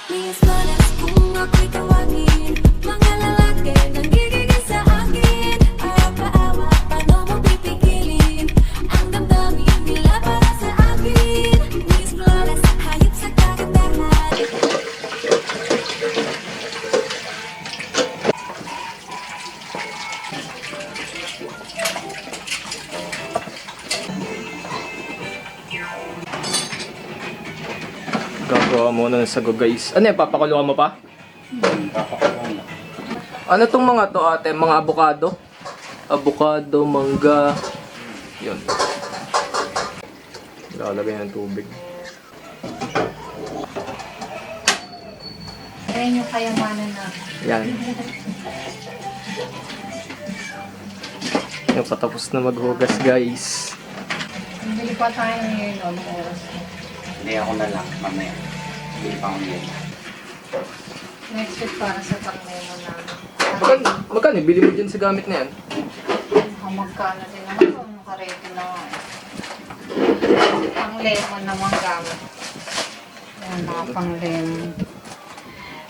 Please malas kung ako'y tawagin. Mga lalaki nanggigigil sa akin. Ayaw paawa, paano mo pipigilin ang damdamin nila para sa akin? Miss Flores, hayop sa kagandahan. Gagawa muna ng sago guys. Ano yan, papakuluan mo pa? Ano tong mga to ate? Mga avocado? Avocado, mangga. Yun. Lalagay ng tubig. Ayan yung kayamanan natin. Yan. Yung patapos na maghugas guys. Bili pa tayo ngayon, ano oras na. Hindi ako na lang, mamaya. Hindi pa ako yun. Next week para sa pang-memo namin. Magkano? Bili mo dyan sa gamit na yan? Magkano din naman kung nakaready na nga. Pang-lemon naman gamit. Ayan, mga pang-lemon.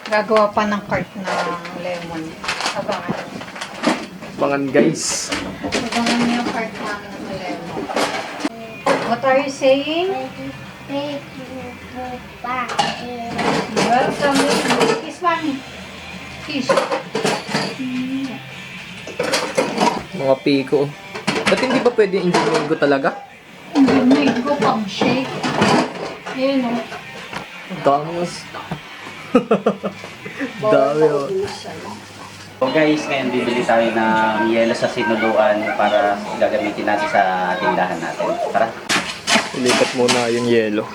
Gagawa pa ng cart ng lemon. Abangan. Abangan guys. Abangan niyo yung cart namin ng lemon. What are you saying? Welcome. Kiss mommy. Kiss. Mga piko. Ba't hindi ba pwede engineering ko talaga? Hindi made ko pang shake. Ayan o. Dami yung dami oh. So guys, ngayon bibili tayo ng yelo sa sinuluan para gagamitin natin sa tindahan natin. Tara. Ilipat muna yung yelo.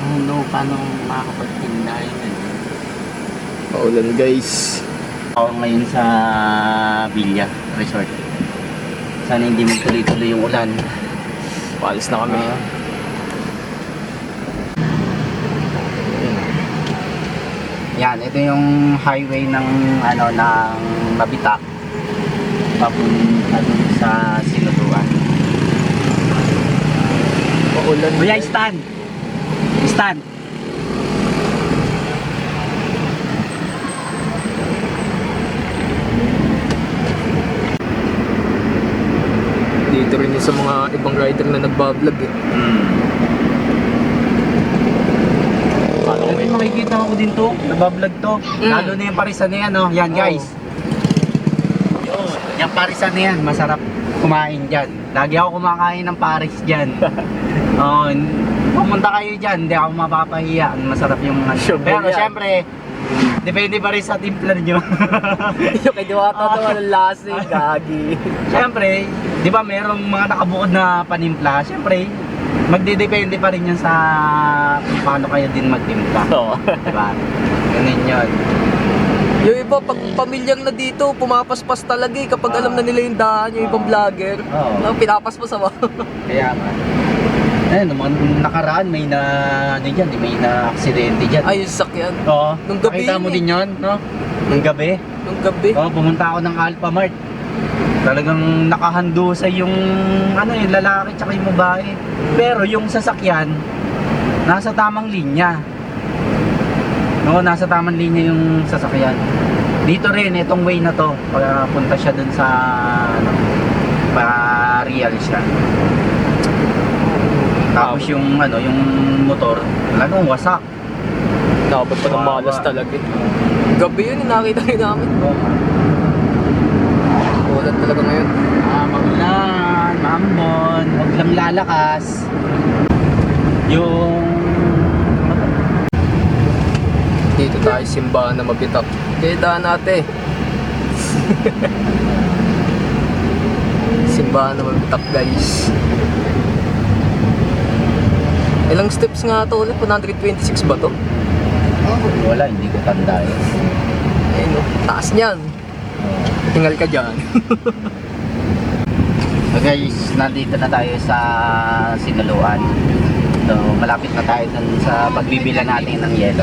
Oh no, paano makakapagtinda yun? Paulan guys. Ako ngayon sa Villa Resort. Sana hindi magtuloy-tuloy yung ulan. Paalis na kami. Yan, ito yung highway ng ano ng Mabitak papunta dun sa Sinuluan. Paulan. Kuya, stand! Stand! Dito rin yung sa mga ibang rider na nagbablog eh. Ito makikita ko din to, nabablog to. Lalo na yung parisan na yan, oh. Yan guys. Yung parisan na yan, masarap kumain dyan. Lagi ako kumakain ng paris dyan. Oh, pumunta kayo dyan, hindi ako mapapahiya. Masarap yung ano. Sure, Pero yan. syempre, depende pa rin sa timpla nyo. Yung kay Diwata naman ang lasing, gagi. Syempre, di ba merong mga nakabukod na panimpla? Syempre, magdedepende pa rin yan sa kung paano kayo din magtimpla. Oo. Di ba? Ganun yun. Yung iba, pag pamilyang na dito, pumapaspas talaga eh. Kapag alam na nila yung daan, yung ibang vlogger. Oo. Pinapaspas ako. Kaya nga. Ayun, nung nakaraan may na, ano dyan, may na aksidente dyan. Ay, yung sakyan. Oo. Nung gabi Nakita mo yun eh. din yun, no? Nung gabi. Nung gabi. Oo, pumunta ako ng Alphamart. Talagang nakahandusay yung, ano, yung lalaki tsaka yung babae. Pero yung sasakyan, nasa tamang linya. No, nasa tamang linya yung sasakyan. Dito rin, itong way na to, papunta siya dun sa, ano, pa-real siya. Tapos yung ano, yung motor, talagang wasak. Nakabot pa ng malas talaga eh. Gabi yun, nakita rin namin. Ulan talaga ngayon. Magulan, maambon, huwag lang lalakas. Yung Dito tayo simbahan na Mabitak. Kaya daan natin. Simbahan na Mabitak guys. Ilang steps nga to ulit? 126 ba to? wala, hindi ko tanda yun. Ayun, taas niyan. Tingal ka dyan. So guys, nandito na tayo sa Sinuluan. So, malapit na tayo dun sa pagbibila natin ng yelo.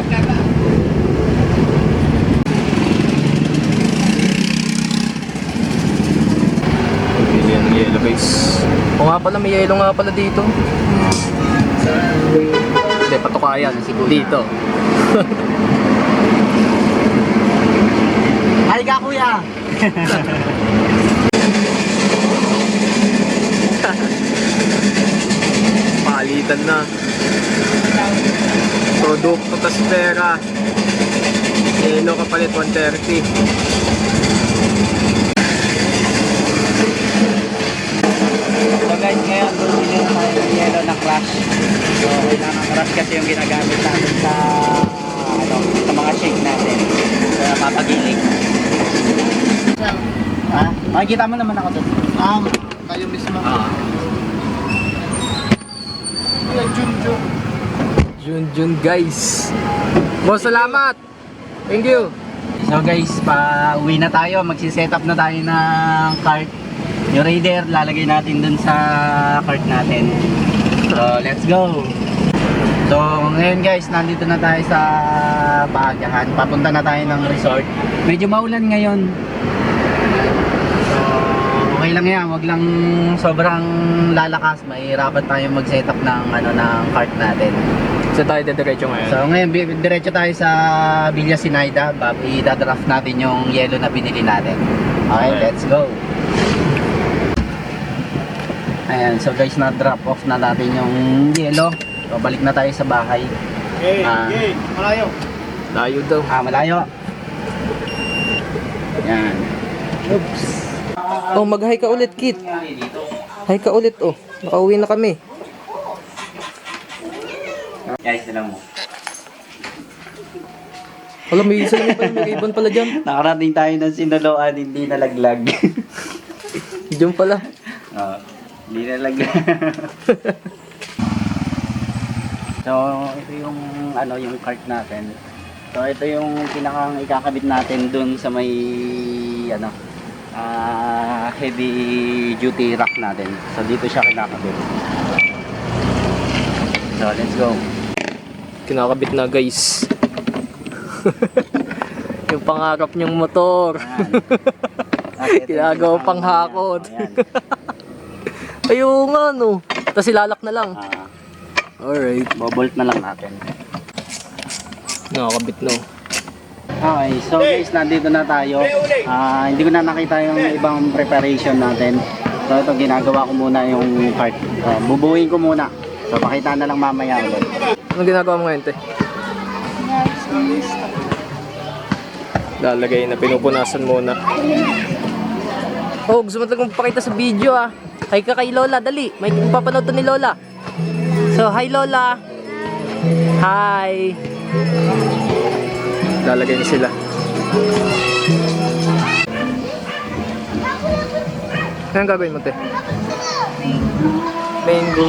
Bili ng yelo guys. O nga pala, may yelo nga pala dito. Hindi, patukayan siguro. Dito. Ay ka kuya! Palitan na. Produkto tas pera. Yelo kapalit 130. So guys, ngayon bumili na tayo ng yelo na crush. So kailangan crush kasi yung ginagamit natin sa sa mga shake natin. So napapagilig. Ha? Makikita mo naman ako doon. Kayo mismo. Jun guys. Boss, salamat. Thank you. So guys, pa-uwi na tayo. Magsiset up na tayo ng cart. Yung raider, lalagay natin dun sa cart natin. So, let's go! So, ngayon guys, nandito na tayo sa Baagahan. Papunta na tayo ng resort. Medyo maulan ngayon. So, okay lang yan. Wag lang sobrang lalakas. Mahirapan tayo mag-set up ng, ng cart natin. So tayo diretso ngayon. So, ngayon, diretso tayo sa Villa Sinaida. I-draft natin yung yelo na binili natin. Okay, let's go! Ayan, so guys, na-drop off na natin yung yelo. So, balik na tayo sa bahay. Malayo. Layo daw. Malayo. Ayan. Oops. Oh, mag-hi ka ulit, Kit. Hi ka ulit, oh. Nakauwi na kami. Guys, lang mo. Alam, may isa naman pala, may ibon pala dyan. Nakarating tayo ng Sinaloan, hindi nalaglag. Diyan pala. Hindi nalaglag. So, ito yung yung cart natin. So, ito yung pinakang ikakabit natin dun sa may heavy duty rack natin. So, dito siya kinakabit. So, let's go. Kinakabit na, guys. Yung pangarap niyong motor. Ginagawa pang hakot. Ayun nga, no. Tapos ilalak na lang. Alright. Bobolt na lang natin. Nakakabit, no. Okay, so guys, nandito na tayo. Hindi ko na nakita yung ibang preparation natin. So ito, ginagawa ko muna yung cart. Bubuhin ko muna. So pakita na lang mamaya ulit. Anong ginagawa mo ngayon, te? Lalagay na, pinupunasan muna. Oh, gusto mo talagang pakita sa video, ah. Hi ka kay Lola, dali. May papanood to ni Lola. So, hi Lola. Hi. Lalagay na sila. Anong gagawin mo, te? Mango.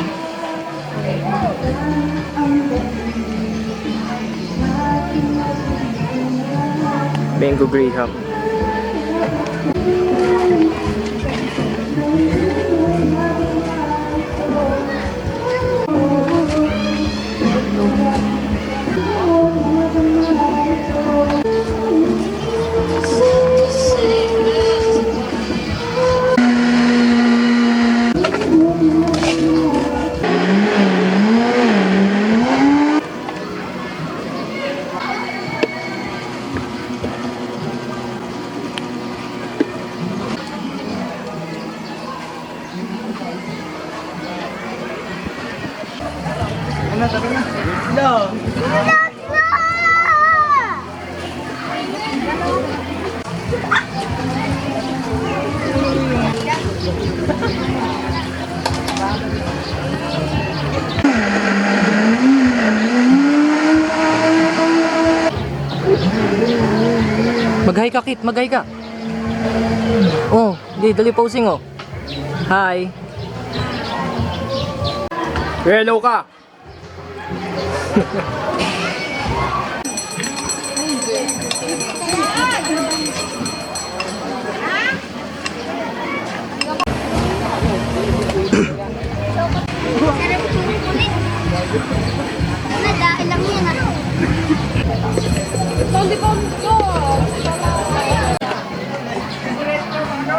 Mango Graham. Mag-hi ka, Kit. Mag-hi ka. Oh, di, dali posing, oh. Hi. Hello ka.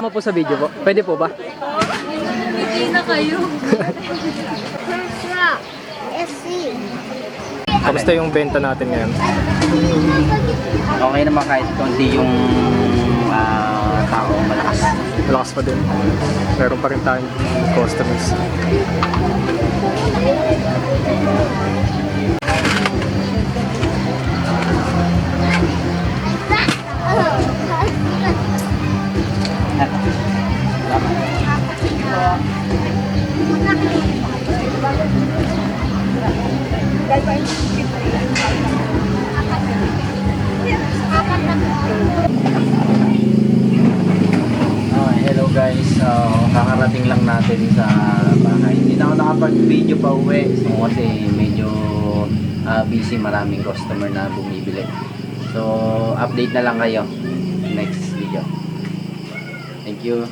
makisama po sa video po? Pwede po ba? Hindi na kayo. Kamusta yung benta natin ngayon? Okay naman kahit konti yung tao malakas. Malakas pa din. Meron pa rin tayong customers. Hello guys, kakarating lang natin sa bahay. Hindi na ako nakapag-video pa uwi kasi medyo busy, maraming customer na bumibili. So update na lang kayo next video. Thank you.